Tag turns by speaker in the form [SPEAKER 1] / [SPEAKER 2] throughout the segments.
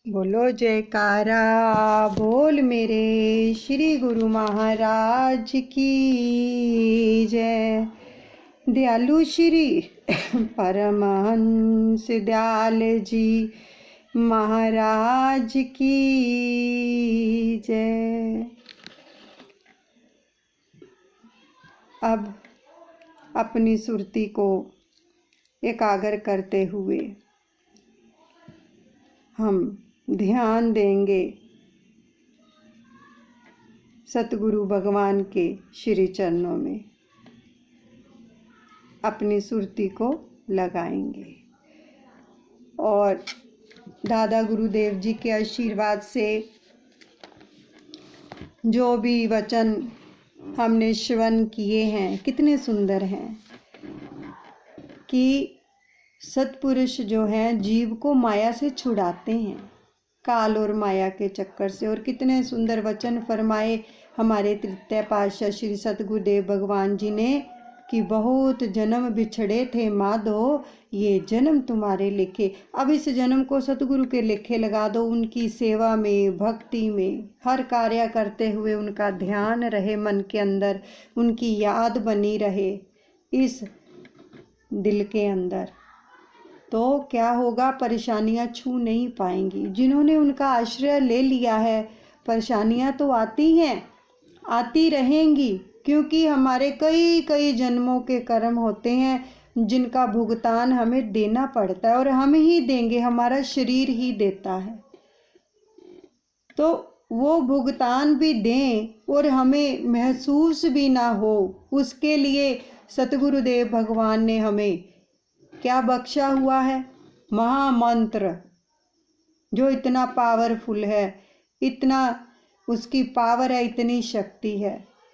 [SPEAKER 1] बोलो जयकारा बोल मेरे श्री गुरु महाराज की जय। दयालु श्री परमहंस दयाल जी महाराज की जय। अब अपनी सुरती को एकाग्र करते हुए हम ध्यान देंगे सतगुरु भगवान के श्री चरणों में, अपनी सुरती को लगाएंगे और दादा गुरुदेव जी के आशीर्वाद से जो भी वचन हमने श्रवण किए हैं कितने सुंदर हैं कि सत्पुरुष जो हैं जीव को माया से छुड़ाते हैं, काल और माया के चक्कर से। और कितने सुंदर वचन फरमाए हमारे तृतीय पातशाह श्री सतगुरुदेव भगवान जी ने कि बहुत जन्म बिछड़े थे माधो, ये जन्म तुम्हारे लिखे। अब इस जन्म को सतगुरु के लेखे लगा दो, उनकी सेवा में भक्ति में हर कार्य करते हुए उनका ध्यान रहे मन के अंदर, उनकी याद बनी रहे इस दिल के अंदर, तो क्या होगा, परेशानियां छू नहीं पाएंगी। जिन्होंने उनका आश्रय ले लिया है परेशानियां तो आती हैं, आती रहेंगी, क्योंकि हमारे कई कई जन्मों के कर्म होते हैं जिनका भुगतान हमें देना पड़ता है और हम ही देंगे, हमारा शरीर ही देता है। तो वो भुगतान भी दें और हमें महसूस भी ना हो, उसके लिए सतगुरुदेव भगवान ने हमें क्या बख्शा हुआ है, महामंत्र, जो इतना पावरफुल है, इतना उसकी पावर है, इतनी शक्ति है।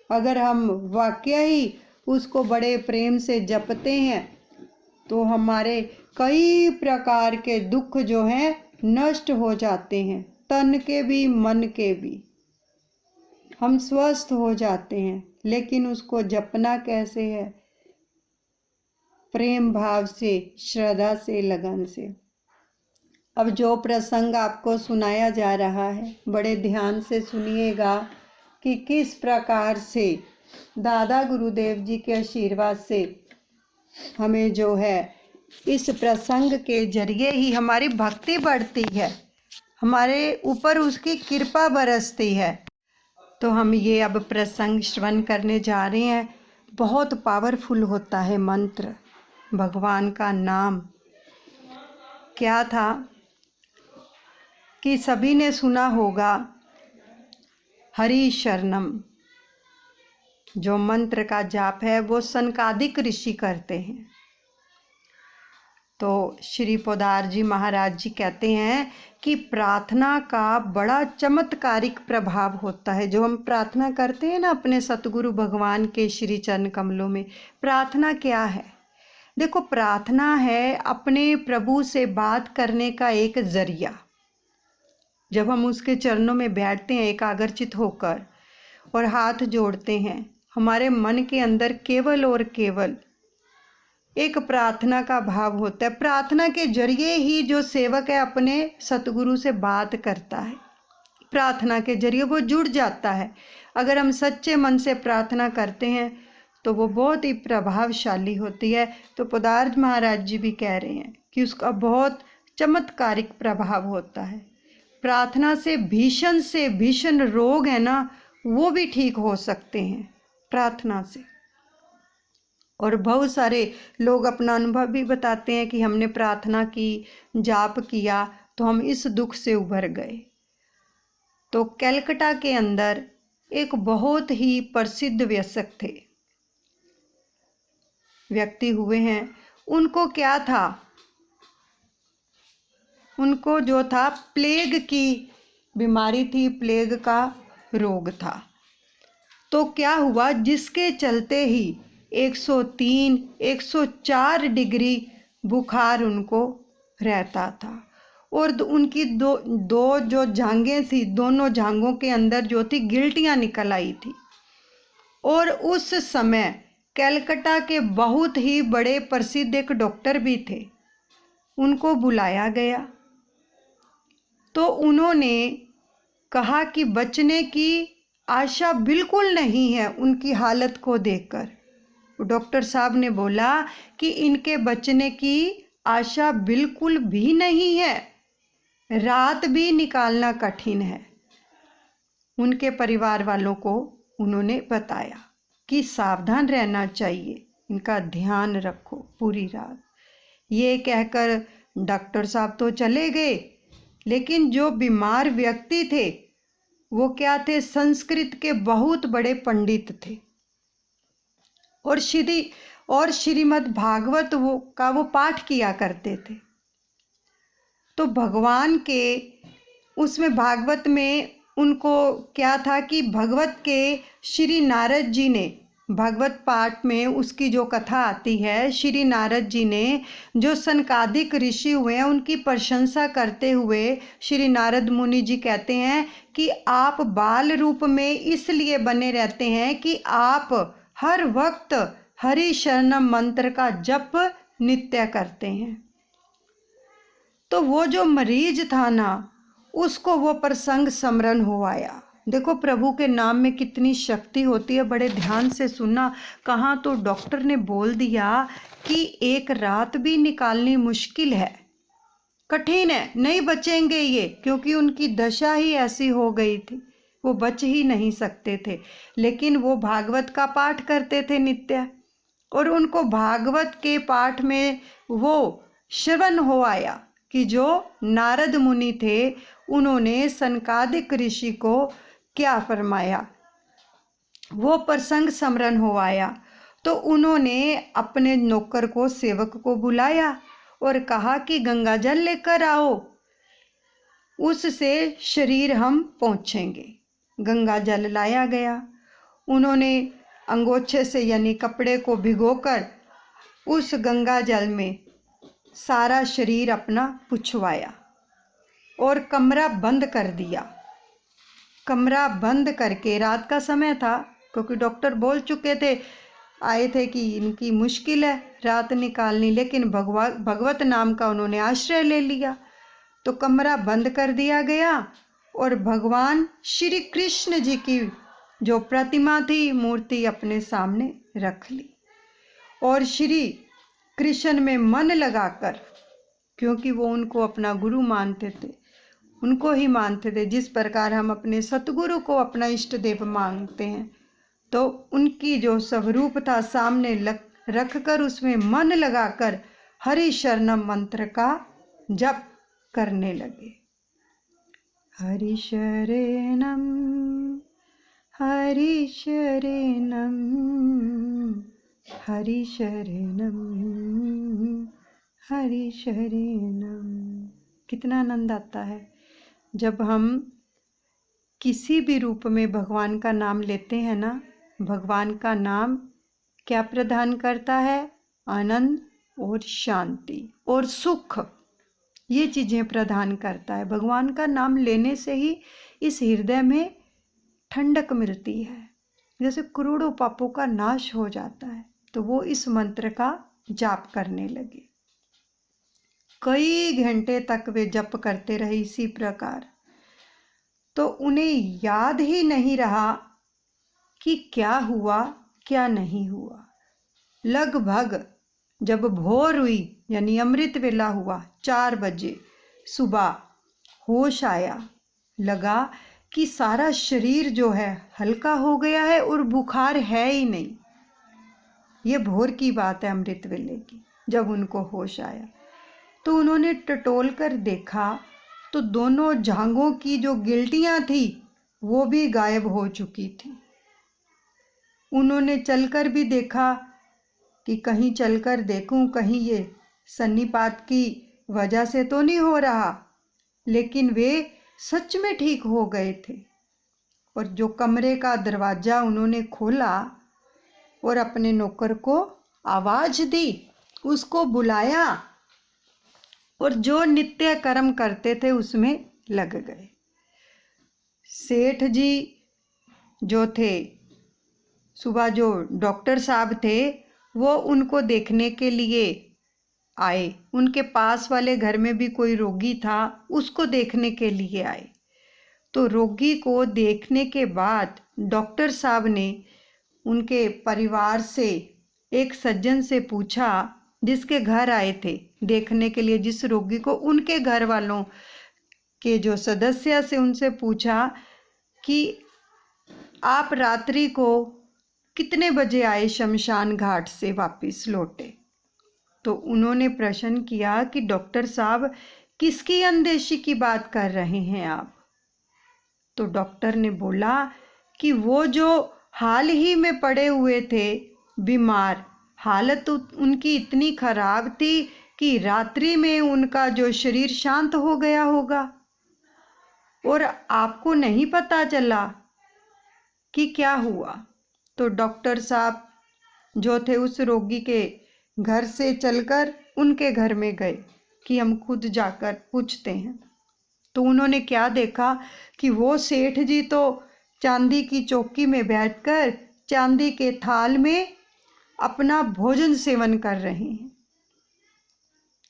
[SPEAKER 1] अगर हम वाकई ही उसको बड़े प्रेम से जपते हैं तो हमारे कई प्रकार के दुख जो हैं नष्ट हो जाते हैं, तन के भी मन के भी, हम स्वस्थ हो जाते हैं। लेकिन उसको जपना कैसे है, प्रेम भाव से, श्रद्धा से, लगन से। अब जो प्रसंग आपको सुनाया जा रहा है बड़े ध्यान से सुनिएगा कि किस प्रकार से दादा गुरुदेव जी के आशीर्वाद से हमें जो है इस प्रसंग के जरिए ही हमारी भक्ति बढ़ती है, हमारे ऊपर उसकी कृपा बरसती है। तो हम ये अब प्रसंग श्रवण करने जा रहे हैं। बहुत पावरफुल होता है मंत्र, भगवान का नाम। क्या था कि सभी ने सुना होगा हरि शरणम, जो मंत्र का जाप है वो सनकादिक ऋषि करते हैं। तो श्री पोदार जी महाराज जी कहते हैं कि प्रार्थना का बड़ा चमत्कारिक प्रभाव होता है। जो हम प्रार्थना करते हैं ना अपने सतगुरु भगवान के श्री चरण कमलों में, प्रार्थना क्या है? देखो, प्रार्थना है अपने प्रभु से बात करने का एक जरिया। जब हम उसके चरणों में बैठते हैं एकाग्रचित होकर और हाथ जोड़ते हैं, हमारे मन के अंदर केवल और केवल एक प्रार्थना का भाव होता है। प्रार्थना के जरिए ही जो सेवक है अपने सतगुरु से बात करता है, प्रार्थना के जरिए वो जुड़ जाता है। अगर हम सच्चे मन से प्रार्थना करते हैं तो वो बहुत ही प्रभावशाली होती है। तो पोदार महाराज जी भी कह रहे हैं कि उसका बहुत चमत्कारिक प्रभाव होता है। प्रार्थना से भीषण रोग है ना, वो भी ठीक हो सकते हैं प्रार्थना से। और बहुत सारे लोग अपना अनुभव भी बताते हैं कि हमने प्रार्थना की, जाप किया तो हम इस दुख से उभर गए। तो कलकत्ता के अंदर एक बहुत ही प्रसिद्ध व्यक्ति हुए हैं। उनको क्या था, उनको जो था प्लेग की बीमारी थी, प्लेग का रोग था। तो क्या हुआ, जिसके चलते ही 103, 104 डिग्री बुखार उनको रहता था। और उनकी दो जो जांघें थी, दोनों जांघों के अंदर जो थी गिल्टियां निकल आई थी। और उस समय कलकत्ता के बहुत ही बड़े प्रसिद्ध एक डॉक्टर भी थे, उनको बुलाया गया तो उन्होंने कहा कि बचने की आशा बिल्कुल नहीं है उनकी हालत को देखकर। डॉक्टर साहब ने बोला कि इनके बचने की आशा बिल्कुल भी नहीं है, रात भी निकालना कठिन है। उनके परिवार वालों को उन्होंने बताया कि सावधान रहना चाहिए, इनका ध्यान रखो पूरी रात। ये कहकर डॉक्टर साहब तो चले गए, लेकिन जो बीमार व्यक्ति थे वो क्या थे, संस्कृत के बहुत बड़े पंडित थे और श्रीमद् भागवत वो पाठ किया करते थे। तो भगवान के उसमें भागवत में उनको क्या था कि भगवत के श्री नारद जी ने भागवत पाठ में उसकी जो कथा आती है, श्री नारद जी ने जो सनकादिक ऋषि हुए हैं उनकी प्रशंसा करते हुए श्री नारद मुनि जी कहते हैं कि आप बाल रूप में इसलिए बने रहते हैं कि आप हर वक्त हरि शरणम मंत्र का जप नित्य करते हैं। तो वो जो मरीज था ना, उसको वो प्रसंग स्मरण हो आया। देखो प्रभु के नाम में कितनी शक्ति होती है, बड़े ध्यान से सुनना। कहाँ तो डॉक्टर ने बोल दिया कि एक रात भी निकालनी मुश्किल है, कठिन है, नहीं बचेंगे ये, क्योंकि उनकी दशा ही ऐसी हो गई थी, वो बच ही नहीं सकते थे। लेकिन वो भागवत का पाठ करते थे नित्य, और उनको भागवत के पाठ में वो श्रवण हो आया कि जो नारद मुनि थे उन्होंने सनकादिक ऋषि को क्या फरमाया, वो प्रसंग स्मरण हो आया। तो उन्होंने अपने नौकर को, सेवक को बुलाया और कहा कि गंगा जल लेकर आओ, उससे शरीर हम पोंछेंगे। गंगा जल लाया गया। उन्होंने अंगोछे से यानी कपड़े को भिगोकर उस गंगा जल में सारा शरीर अपना पुछवाया और कमरा बंद कर दिया। कमरा बंद करके, रात का समय था क्योंकि डॉक्टर बोल चुके थे, आए थे कि इनकी मुश्किल है रात निकालनी, लेकिन भगवत नाम का उन्होंने आश्रय ले लिया। तो कमरा बंद कर दिया गया और भगवान श्री कृष्ण जी की जो प्रतिमा थी, मूर्ति अपने सामने रख ली और श्री कृष्ण में मन लगाकर, क्योंकि वो उनको अपना गुरु मानते थे, उनको ही मानते थे जिस प्रकार हम अपने सतगुरु को अपना इष्ट देव मानते हैं, तो उनकी जो स्वरूप था सामने रख कर उसमें मन लगाकर हरि शरणम मंत्र का जप करने लगे। हरि शरणम हरि शरणम हरि शरणम हरि शरणम। कितना आनंद आता है जब हम किसी भी रूप में भगवान का नाम लेते हैं ना। भगवान का नाम क्या प्रदान करता है? आनंद और शांति और सुख, ये चीज़ें प्रदान करता है। भगवान का नाम लेने से ही इस हृदय में ठंडक मिलती है, जैसे करोड़ों पापों का नाश हो जाता है। तो वो इस मंत्र का जाप करने लगे। कई घंटे तक वे जप करते रहे इसी प्रकार। तो उन्हें याद ही नहीं रहा कि क्या हुआ क्या नहीं हुआ। लगभग जब भोर हुई यानी अमृत वेला हुआ, 4 बजे सुबह, होश आया, लगा कि सारा शरीर जो है हल्का हो गया है और बुखार है ही नहीं। ये भोर की बात है, अमृत वेले की। जब उनको होश आया तो उन्होंने टटोल कर देखा तो दोनों जांघों की जो गिल्टियां थी वो भी गायब हो चुकी थी। उन्होंने चलकर भी देखा कि कहीं चलकर देखूं, कहीं ये सन्निपात की वजह से तो नहीं हो रहा, लेकिन वे सच में ठीक हो गए थे। और जो कमरे का दरवाज़ा उन्होंने खोला और अपने नौकर को आवाज़ दी, उसको बुलाया और जो नित्य कर्म करते थे उसमें लग गए। सेठ जी जो थे, सुबह जो डॉक्टर साहब थे, वो उनको देखने के लिए आए, उनके पास वाले घर में भी कोई रोगी था, उसको देखने के लिए आए। तो रोगी को देखने के बाद डॉक्टर साहब ने उनके परिवार से, एक सज्जन से पूछा, जिसके घर आए थे देखने के लिए जिस रोगी को, उनके घर वालों के जो सदस्य से उनसे पूछा कि आप रात्रि को कितने बजे आए शमशान घाट से वापस लौटे। तो उन्होंने प्रश्न किया कि डॉक्टर साहब, किसकी अनदेशी की बात कर रहे हैं आप? तो डॉक्टर ने बोला कि वो जो हाल ही में पड़े हुए थे बीमार, हालत उनकी इतनी खराब थी कि रात्रि में उनका जो शरीर शांत हो गया होगा और आपको नहीं पता चला कि क्या हुआ। तो डॉक्टर साहब जो थे उस रोगी के घर से चलकर उनके घर में गए कि हम खुद जाकर पूछते हैं। तो उन्होंने क्या देखा कि वो सेठ जी तो चांदी की चौकी में बैठकर चांदी के थाल में अपना भोजन सेवन कर रहे हैं।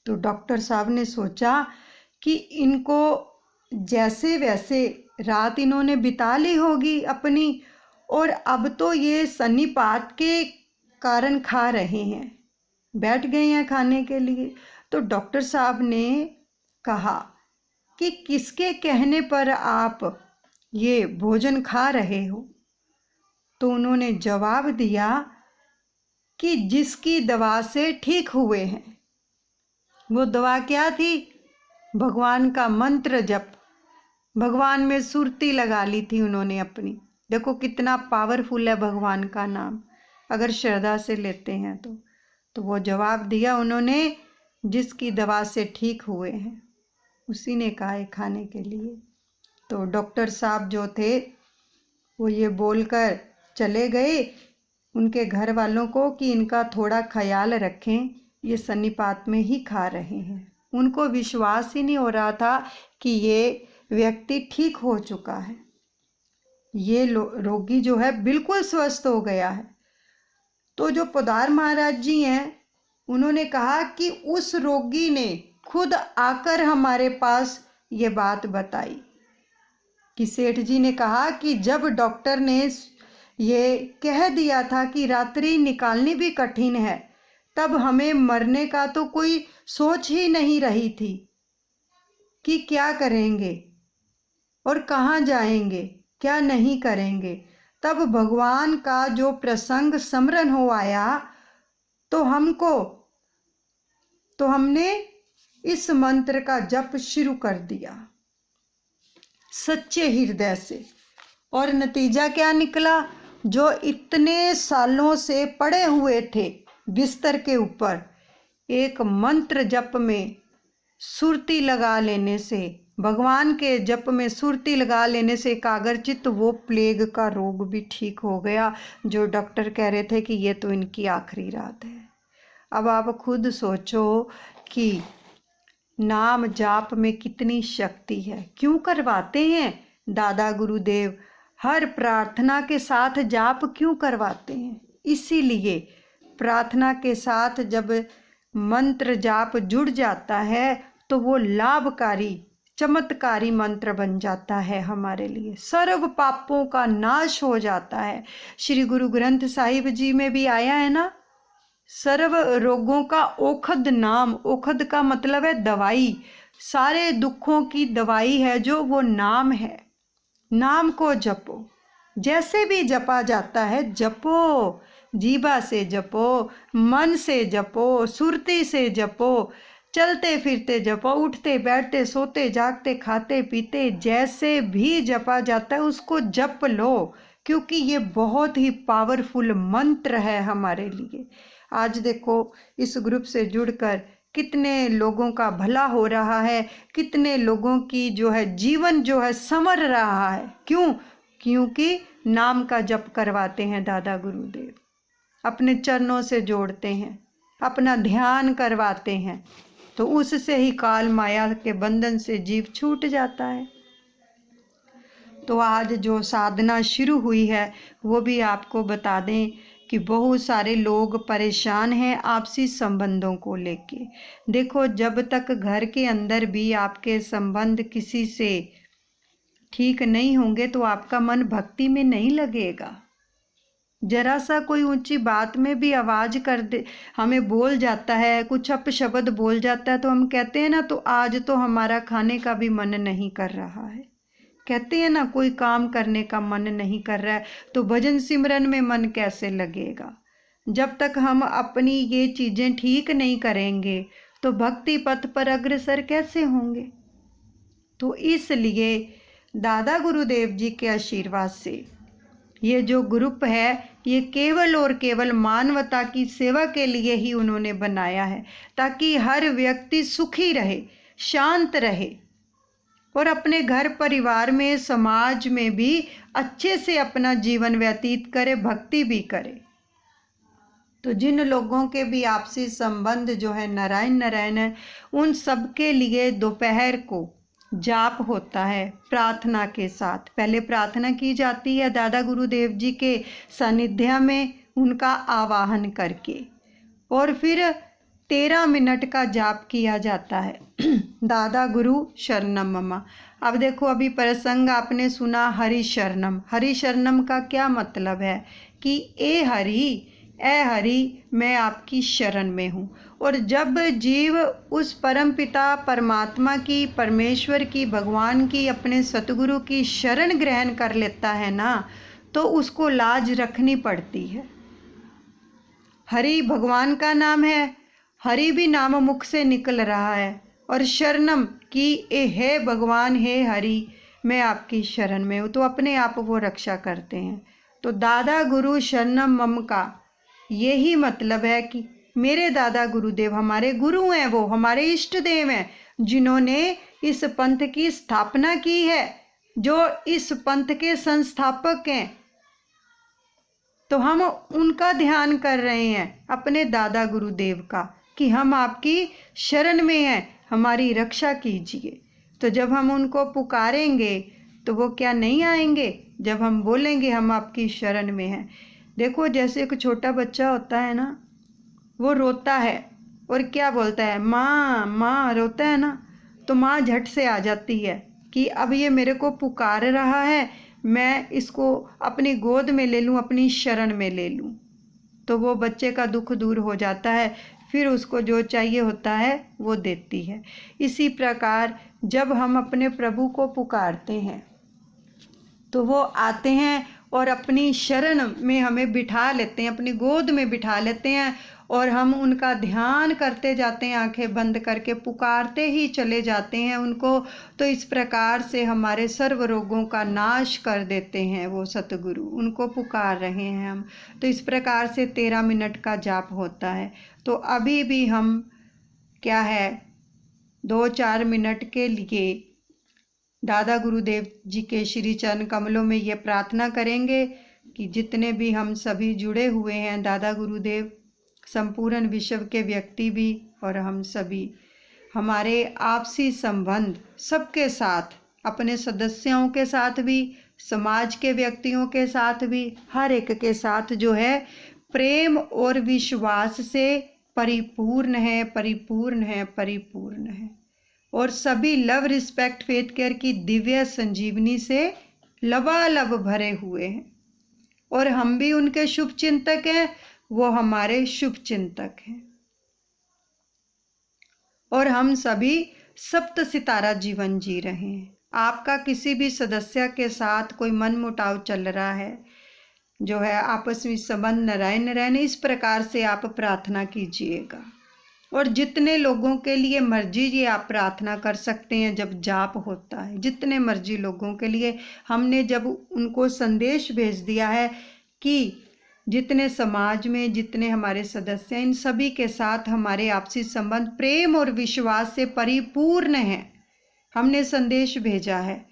[SPEAKER 1] तो डॉक्टर साहब ने सोचा कि इनको जैसे वैसे रात इन्होंने बिता ली होगी अपनी, और अब तो ये सन्निपात के कारण खा रहे हैं, बैठ गए हैं खाने के लिए। तो डॉक्टर साहब ने कहा कि किसके कहने पर आप ये भोजन खा रहे हो? तो उन्होंने जवाब दिया कि जिसकी दवा से ठीक हुए हैं। वो दवा क्या थी? भगवान का मंत्र जप, भगवान में सुरती लगा ली थी उन्होंने अपनी। देखो कितना पावरफुल है भगवान का नाम, अगर श्रद्धा से लेते हैं तो वो जवाब दिया उन्होंने, जिसकी दवा से ठीक हुए हैं उसी ने कहा है खाने के लिए। तो डॉक्टर साहब जो थे वो ये बोलकर चले गए उनके घर वालों को कि इनका थोड़ा ख्याल रखें, ये सन्निपात में ही खा रहे हैं। उनको विश्वास ही नहीं हो रहा था कि ये व्यक्ति ठीक हो चुका है, ये रोगी जो है बिल्कुल स्वस्थ हो गया है। तो जो पोदार महाराज जी हैं उन्होंने कहा कि उस रोगी ने खुद आकर हमारे पास ये बात बताई कि सेठ जी ने कहा कि जब डॉक्टर ने ये कह दिया था कि रात्रि निकालनी भी कठिन है, तब हमें मरने का तो कोई सोच ही नहीं रही थी कि क्या करेंगे और कहाँ जाएंगे, क्या नहीं करेंगे। तब भगवान का जो प्रसंग स्मरण हो आया तो हमने इस मंत्र का जप शुरू कर दिया सच्चे हृदय से। और नतीजा क्या निकला? जो इतने सालों से पड़े हुए थे बिस्तर के ऊपर, एक मंत्र जप में सुरती लगा लेने से, भगवान के जप में सुरती लगा लेने से एकाग्रचित्त वो प्लेग का रोग भी ठीक हो गया, जो डॉक्टर कह रहे थे कि ये तो इनकी आखिरी रात है। अब आप खुद सोचो कि नाम जाप में कितनी शक्ति है। क्यों करवाते हैं दादा गुरुदेव हर प्रार्थना के साथ जाप क्यों करवाते हैं? इसीलिए प्रार्थना के साथ जब मंत्र जाप जुड़ जाता है तो वो लाभकारी चमत्कारी मंत्र बन जाता है हमारे लिए, सर्व पापों का नाश हो जाता है। श्री गुरु ग्रंथ साहिब जी में भी आया है ना, सर्व रोगों का औषध नाम, औषध का मतलब है दवाई, सारे दुखों की दवाई है जो वो नाम है। नाम को जपो, जैसे भी जपा जाता है जपो, जीभा से जपो, मन से जपो, सुरती से जपो, चलते फिरते जपो, उठते बैठते सोते जागते खाते पीते जैसे भी जपा जाता है उसको जप लो, क्योंकि ये बहुत ही पावरफुल मंत्र है हमारे लिए। आज देखो इस ग्रुप से जुड़कर कितने लोगों का भला हो रहा है, कितने लोगों की जो है जीवन जो है संवर रहा है। क्यों? क्योंकि नाम का जप करवाते हैं दादा गुरुदेव, अपने चरणों से जोड़ते हैं, अपना ध्यान करवाते हैं, तो उससे ही काल माया के बंधन से जीव छूट जाता है। तो आज जो साधना शुरू हुई है वो भी आपको बता दें कि बहुत सारे लोग परेशान हैं आपसी संबंधों को लेके। देखो, जब तक घर के अंदर भी आपके संबंध किसी से ठीक नहीं होंगे तो आपका मन भक्ति में नहीं लगेगा। जरा सा कोई ऊंची बात में भी आवाज कर दे, हमें बोल जाता है, कुछ अपशब्द बोल जाता है, तो हम कहते हैं ना, तो आज तो हमारा खाने का भी मन नहीं कर रहा है। कहते हैं ना, कोई काम करने का मन नहीं कर रहा है, तो भजन सिमरन में मन कैसे लगेगा। जब तक हम अपनी ये चीजें ठीक नहीं करेंगे तो भक्ति पथ पर अग्रसर कैसे होंगे। तो इसलिए दादा गुरुदेव जी के आशीर्वाद से ये जो ग्रुप है, ये केवल और केवल मानवता की सेवा के लिए ही उन्होंने बनाया है, ताकि हर व्यक्ति सुखी रहे, शांत रहे और अपने घर परिवार में, समाज में भी अच्छे से अपना जीवन व्यतीत करे, भक्ति भी करे। तो जिन लोगों के भी आपसी संबंध जो है नारायण नारायण है, उन सब के लिए दोपहर को जाप होता है प्रार्थना के साथ। पहले प्रार्थना की जाती है दादा गुरुदेव जी के सानिध्य में, उनका आवाहन करके, और फिर 13 मिनट का जाप किया जाता है दादा गुरु शरणम ममा। अब देखो, अभी प्रसंग आपने सुना हरि शरणम। हरि शरणम का क्या मतलब है कि ए हरि मैं आपकी शरण में हूँ। और जब जीव उस परम पिता परमात्मा की, परमेश्वर की, भगवान की, अपने सतगुरु की शरण ग्रहण कर लेता है ना, तो उसको लाज रखनी पड़ती है। हरि भगवान का नाम है, हरि भी नाम मुख से निकल रहा है, और शरणम की ए है भगवान, है हरि मैं आपकी शरण में हूँ, तो अपने आप वो रक्षा करते हैं। तो दादा गुरु शरणम मम का यही मतलब है कि मेरे दादा गुरुदेव हमारे गुरु हैं, वो हमारे इष्ट देव हैं, जिन्होंने इस पंथ की स्थापना की है, जो इस पंथ के संस्थापक हैं। तो हम उनका ध्यान कर रहे हैं, अपने दादा गुरुदेव का, कि हम आपकी शरण में हैं, हमारी रक्षा कीजिए। तो जब हम उनको पुकारेंगे तो वो क्या नहीं आएंगे। जब हम बोलेंगे हम आपकी शरण में हैं। देखो, जैसे एक छोटा बच्चा होता है ना, वो रोता है और क्या बोलता है, माँ माँ, रोता है ना, तो माँ झट से आ जाती है कि अब ये मेरे को पुकार रहा है, मैं इसको अपनी गोद में ले लूँ, अपनी शरण में ले लूँ। तो वो बच्चे का दुख दूर हो जाता है, फिर उसको जो चाहिए होता है वो देती है। इसी प्रकार जब हम अपने प्रभु को पुकारते हैं तो वो आते हैं और अपनी शरण में हमें बिठा लेते हैं, अपनी गोद में बिठा लेते हैं, और हम उनका ध्यान करते जाते हैं, आंखें बंद करके पुकारते ही चले जाते हैं उनको। तो इस प्रकार से हमारे सर्व रोगों का नाश कर देते हैं वो सतगुरु, उनको पुकार रहे हैं हम। तो इस प्रकार से 13 मिनट का जाप होता है। तो अभी भी हम क्या है, 2-4 मिनट के लिए दादा गुरुदेव जी के श्री चरण कमलों में ये प्रार्थना करेंगे कि जितने भी हम सभी जुड़े हुए हैं दादा गुरुदेव, संपूर्ण विश्व के व्यक्ति भी और हम सभी, हमारे आपसी संबंध सबके साथ, अपने सदस्यों के साथ भी, समाज के व्यक्तियों के साथ भी, हर एक के साथ जो है प्रेम और विश्वास से परिपूर्ण है, परिपूर्ण है, परिपूर्ण है। और सभी लव रिस्पेक्ट फेथ केयर की दिव्य संजीवनी से लबालब भरे हुए हैं। और हम भी उनके शुभ चिंतक हैं, वो हमारे शुभ चिंतक हैं। और हम सभी सप्त सितारा जीवन जी रहे हैं। आपका किसी भी सदस्य के साथ कोई मनमुटाव चल रहा है, जो है आपस में संबंध नारायण नारायण, इस प्रकार से आप प्रार्थना कीजिएगा। और जितने लोगों के लिए मर्जी ये आप प्रार्थना कर सकते हैं जब जाप होता है, जितने मर्जी लोगों के लिए। हमने जब उनको संदेश भेज दिया है कि जितने समाज में जितने हमारे सदस्य हैं, इन सभी के साथ हमारे आपसी संबंध प्रेम और विश्वास से परिपूर्ण है, हमने संदेश भेजा है,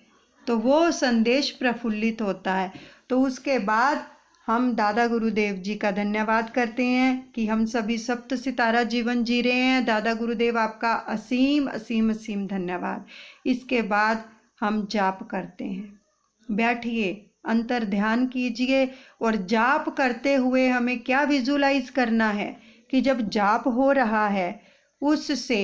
[SPEAKER 1] तो वो संदेश प्रफुल्लित होता है। तो उसके बाद हम दादा गुरुदेव जी का धन्यवाद करते हैं कि हम सभी सप्त सितारा जीवन जी रहे हैं। दादा गुरुदेव आपका असीम असीम असीम धन्यवाद। इसके बाद हम जाप करते हैं। बैठिए, अंतर ध्यान कीजिए। और जाप करते हुए हमें क्या विजुलाइज करना है कि जब जाप हो रहा है उससे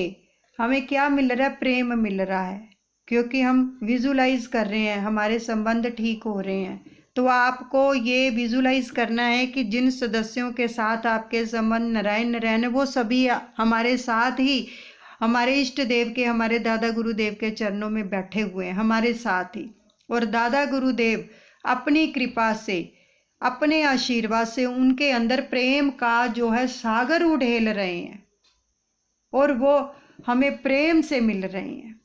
[SPEAKER 1] हमें क्या मिल रहा है, प्रेम मिल रहा है, क्योंकि हम विजुलाइज कर रहे हैं हमारे संबंध ठीक हो रहे हैं। तो आपको ये विजुलाइज करना है कि जिन सदस्यों के साथ आपके संबंध नारायण नारायण वो सभी हमारे साथ ही हमारे इष्ट देव के, हमारे दादा गुरुदेव के चरणों में बैठे हुए हैं हमारे साथ ही। और दादा गुरुदेव अपनी कृपा से, अपने आशीर्वाद से उनके अंदर प्रेम का जो है सागर उड़ेल रहे हैं और वो हमें प्रेम से मिल रहे हैं।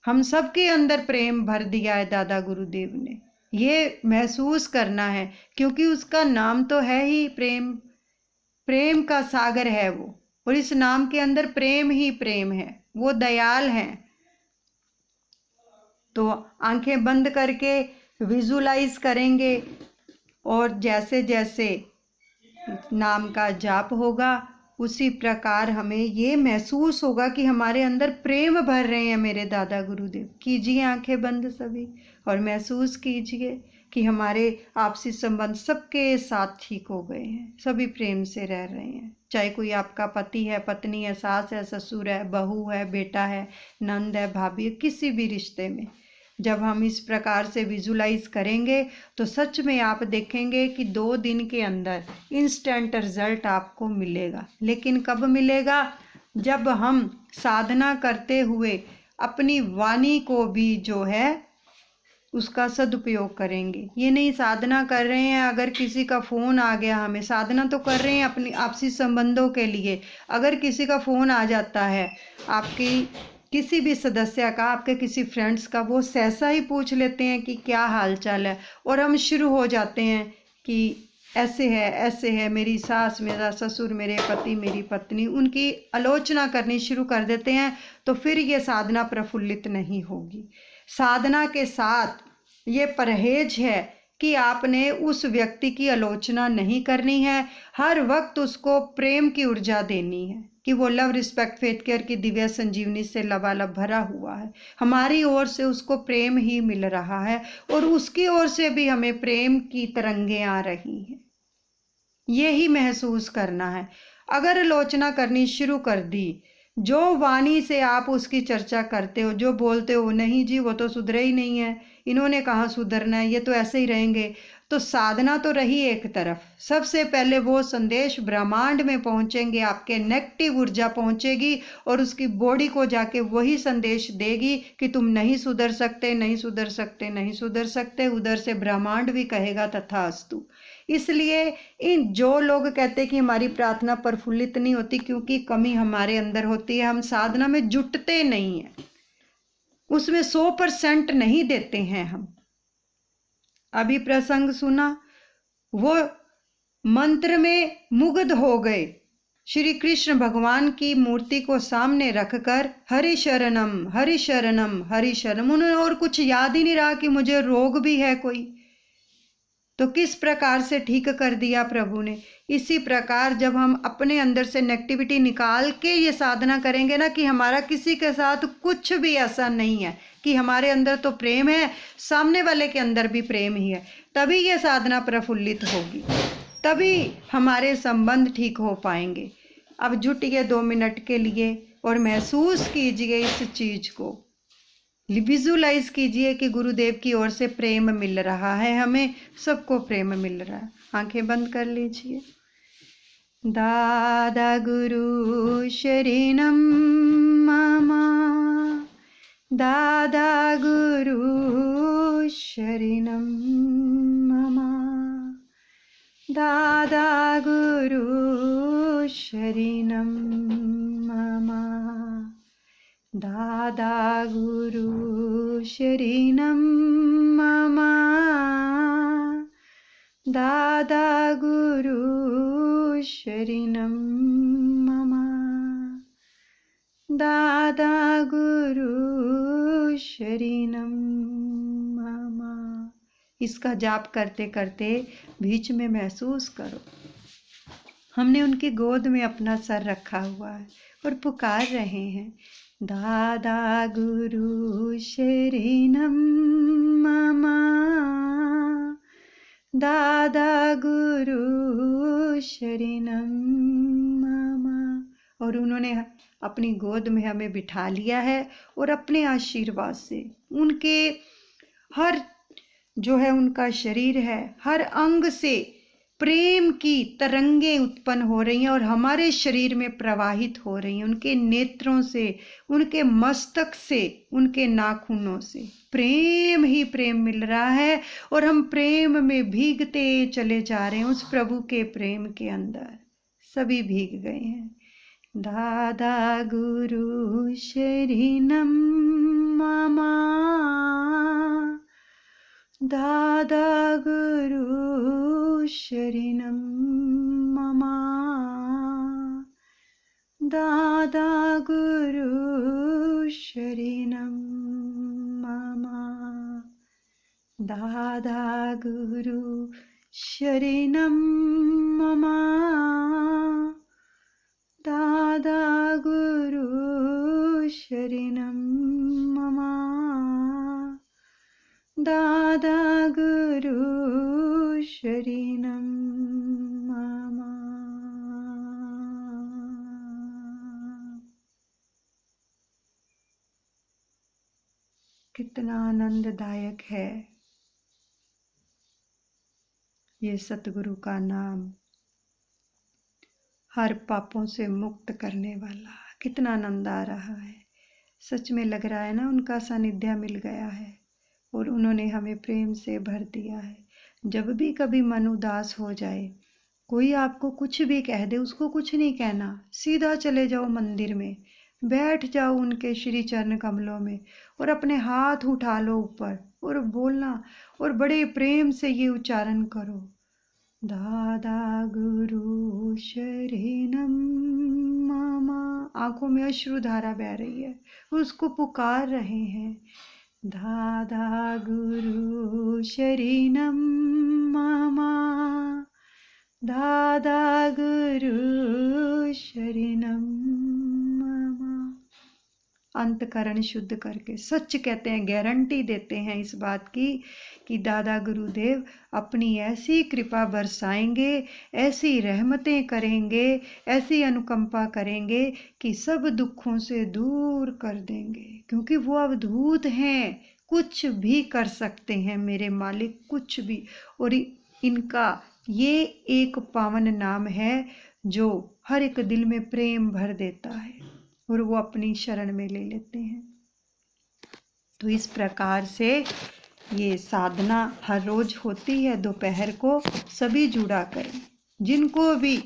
[SPEAKER 1] हम सबके अंदर प्रेम भर दिया है दादा गुरुदेव ने, ये महसूस करना है, क्योंकि उसका नाम तो है ही प्रेम, प्रेम का सागर है वो, और इस नाम के अंदर प्रेम ही प्रेम है, वो दयाल हैं। तो आंखें बंद करके विजुलाइज करेंगे और जैसे जैसे नाम का जाप होगा उसी प्रकार हमें ये महसूस होगा कि हमारे अंदर प्रेम भर रहे हैं मेरे दादा गुरुदेव। कीजिए आंखें बंद सभी और महसूस कीजिए कि हमारे आपसी संबंध सबके साथ ठीक हो गए हैं, सभी प्रेम से रह रहे हैं। चाहे कोई आपका पति है, पत्नी है, सास है, ससुर है, बहू है, बेटा है, नंद है, भाभी है, किसी भी रिश्ते में जब हम इस प्रकार से विजुलाइज करेंगे तो सच में आप देखेंगे कि 2 दिन के अंदर इंस्टेंट रिजल्ट आपको मिलेगा। लेकिन कब मिलेगा? जब हम साधना करते हुए अपनी वाणी को भी जो है उसका सदुपयोग करेंगे। ये नहीं साधना कर रहे हैं, अगर किसी का फ़ोन आ गया, हमें साधना तो कर रहे हैं अपनी आपसी संबंधों के लिए, अगर किसी का फ़ोन आ जाता है आपकी किसी भी सदस्य का, आपके किसी फ्रेंड्स का, वो सहसा ही पूछ लेते हैं कि क्या हाल चाल है, और हम शुरू हो जाते हैं कि ऐसे है, ऐसे है, मेरी सास, मेरा ससुर, मेरे पति, मेरी पत्नी, उनकी आलोचना करनी शुरू कर देते हैं। तो फिर ये साधना प्रफुल्लित नहीं होगी। साधना के साथ ये परहेज है कि आपने उस व्यक्ति की आलोचना नहीं करनी है, हर वक्त उसको प्रेम की ऊर्जा देनी है कि वो लव रिस्पेक्ट फेथ केयर की दिव्य संजीवनी से लबालब भरा हुआ है। हमारी ओर से उसको प्रेम ही मिल रहा है और उसकी ओर से भी हमें प्रेम की तरंगें आ रही हैं। यही महसूस करना है। अगर आलोचना करनी शुरू कर दी, जो वाणी से आप उसकी चर्चा करते हो, जो बोलते हो, नहीं जी वो तो सुधरे ही नहीं है, इन्होंने कहाँ सुधरना है, ये तो ऐसे ही रहेंगे, तो साधना तो रही एक तरफ। सबसे पहले वो संदेश ब्रह्मांड में पहुंचेंगे, आपके नेगेटिव ऊर्जा पहुंचेगी और उसकी बॉडी को जाके वही संदेश देगी कि तुम नहीं सुधर सकते, नहीं सुधर सकते, नहीं सुधर सकते। उधर से ब्रह्मांड भी कहेगा तथास्तु। इसलिए इन जो लोग कहते हैं कि हमारी प्रार्थना प्रफुल्लित नहीं होती क्योंकि कमी हमारे अंदर होती है, हम साधना में जुटते नहीं हैं, उसमें 100% नहीं देते हैं। हम अभी प्रसंग सुना, वो मंत्र में मुग्ध हो गए, श्री कृष्ण भगवान की मूर्ति को सामने रखकर हरि शरणम हरि शरणम हरि शरणम। उन्हें और कुछ याद ही नहीं रहा कि मुझे रोग भी है कोई, तो किस प्रकार से ठीक कर दिया प्रभु ने। इसी प्रकार जब हम अपने अंदर से नेगेटिविटी निकाल के ये साधना करेंगे ना कि हमारा किसी के साथ कुछ भी ऐसा नहीं है, कि हमारे अंदर तो प्रेम है, सामने वाले के अंदर भी प्रेम ही है, तभी ये साधना प्रफुल्लित होगी, तभी हमारे संबंध ठीक हो पाएंगे। अब जुटिए 2 मिनट के लिए और महसूस कीजिए इस चीज को, विजुलाइज कीजिए कि गुरुदेव की ओर से प्रेम मिल रहा है, हमें सबको प्रेम मिल रहा है। आंखें बंद कर लीजिए। दादा गुरु शरणम मम, दादा गुरु शरणम मम, दादा गुरु शरणम मम, दादा गुरु शरणम मम, दादा गुरु शरणम मम, दादा गुरु शरणम मम। इसका जाप करते करते बीच में महसूस करो हमने उनकी गोद में अपना सर रखा हुआ है और पुकार रहे हैं, दादा गुरु शरणम मम, दादा गुरु शरणम मम। और उन्होंने अपनी गोद में हमें बिठा लिया है और अपने आशीर्वाद से उनके हर जो है उनका शरीर है, हर अंग से प्रेम की तरंगें उत्पन्न हो रही हैं और हमारे शरीर में प्रवाहित हो रही हैं। उनके नेत्रों से, उनके मस्तक से, उनके नाखूनों से प्रेम ही प्रेम मिल रहा है और हम प्रेम में भीगते चले जा रहे हैं। उस प्रभु के प्रेम के अंदर सभी भीग गए हैं। दादा गुरु शरणम मम, दादा गुरु शरणम मम, दादा गुरु शरणम मम, दादा गुरु शरणम मम, दादा गुरु शरणम मम, दादा गुरु शरणम मम। कितना आनंददायक है ये सतगुरु का नाम, हर पापों से मुक्त करने वाला। कितना आनंद आ रहा है, सच में लग रहा है ना उनका सानिध्य मिल गया है और उन्होंने हमें प्रेम से भर दिया है। जब भी कभी मन उदास हो जाए, कोई आपको कुछ भी कह दे, उसको कुछ नहीं कहना, सीधा चले जाओ मंदिर में, बैठ जाओ उनके श्री चरण कमलों में और अपने हाथ उठा लो ऊपर और बोलना और बड़े प्रेम से ये उच्चारण करो, दादा गुरु शरणम मम। आंखों में अश्रुधारा बह रही है, उसको पुकार रहे हैं, दादा गुरु शरणम मम, दादा गुरु शरणम मम। अंतकरण शुद्ध करके सच कहते हैं, गारंटी देते हैं इस बात की कि दादा गुरुदेव अपनी ऐसी कृपा बरसाएंगे, ऐसी रहमतें करेंगे, ऐसी अनुकंपा करेंगे कि सब दुखों से दूर कर देंगे, क्योंकि वो अवधूत हैं, कुछ भी कर सकते हैं मेरे मालिक, कुछ भी। और इनका ये एक पावन नाम है जो हर एक दिल में प्रेम भर देता है और वो अपनी शरण में ले लेते हैं। तो इस प्रकार से ये साधना हर रोज होती है दोपहर को, सभी जुड़ा करें। जिनको भी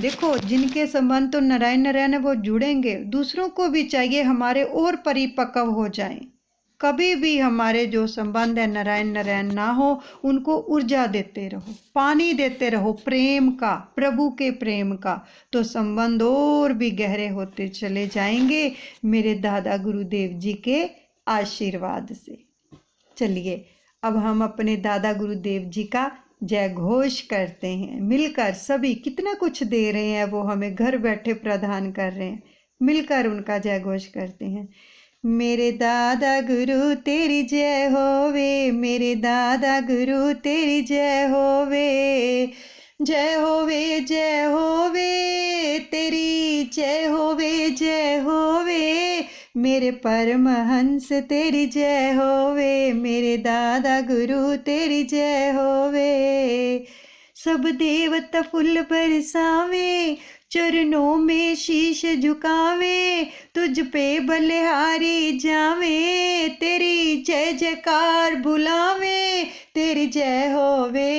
[SPEAKER 1] देखो, जिनके संबंध तो नारायण नारायण है वो जुड़ेंगे, दूसरों को भी चाहिए हमारे और परिपक्व हो जाएं। कभी भी हमारे जो संबंध है नारायण नारायण ना हो, उनको ऊर्जा देते रहो, पानी देते रहो प्रेम का, प्रभु के प्रेम का, तो संबंध और भी गहरे होते चले जाएंगे मेरे दादा गुरुदेव जी के आशीर्वाद से। चलिए अब हम अपने दादा गुरुदेव जी का जय घोष करते हैं मिलकर। सभी कितना कुछ दे रहे हैं, वो हमें घर बैठे प्रदान कर रहे हैं, मिलकर उनका जय घोष करते हैं। मेरे दादा गुरु तेरी जय होवे, मेरे दादा गुरु तेरी जय होवे, जय होवे जय होवे तेरी जय होवे जय होवे, मेरे परमहंस तेरी जय होवे, मेरे दादा गुरु तेरी जय होवे। सब देवता फूल बरसावे, चरणों में शीश झुकावे, तुझ पे बलिहारी जावे, तेरी जय जयकार बुलावे, तेरी जय होवे,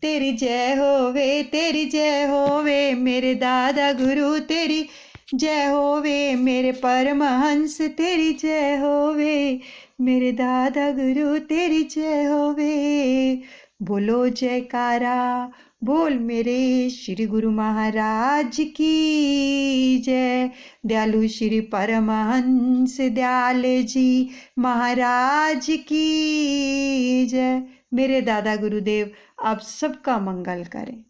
[SPEAKER 1] तेरी जय होवे, तेरी जय होवे, मेरे दादा गुरु तेरी जय होवे, मेरे परमहंस तेरी जय होवे, मेरे दादा गुरु तेरी जय होवे। बोलो जयकारा, बोल मेरे श्री गुरु महाराज की जय। दयालु श्री परमहंस दयाल जी महाराज की जय। मेरे दादा गुरुदेव आप सबका मंगल करें।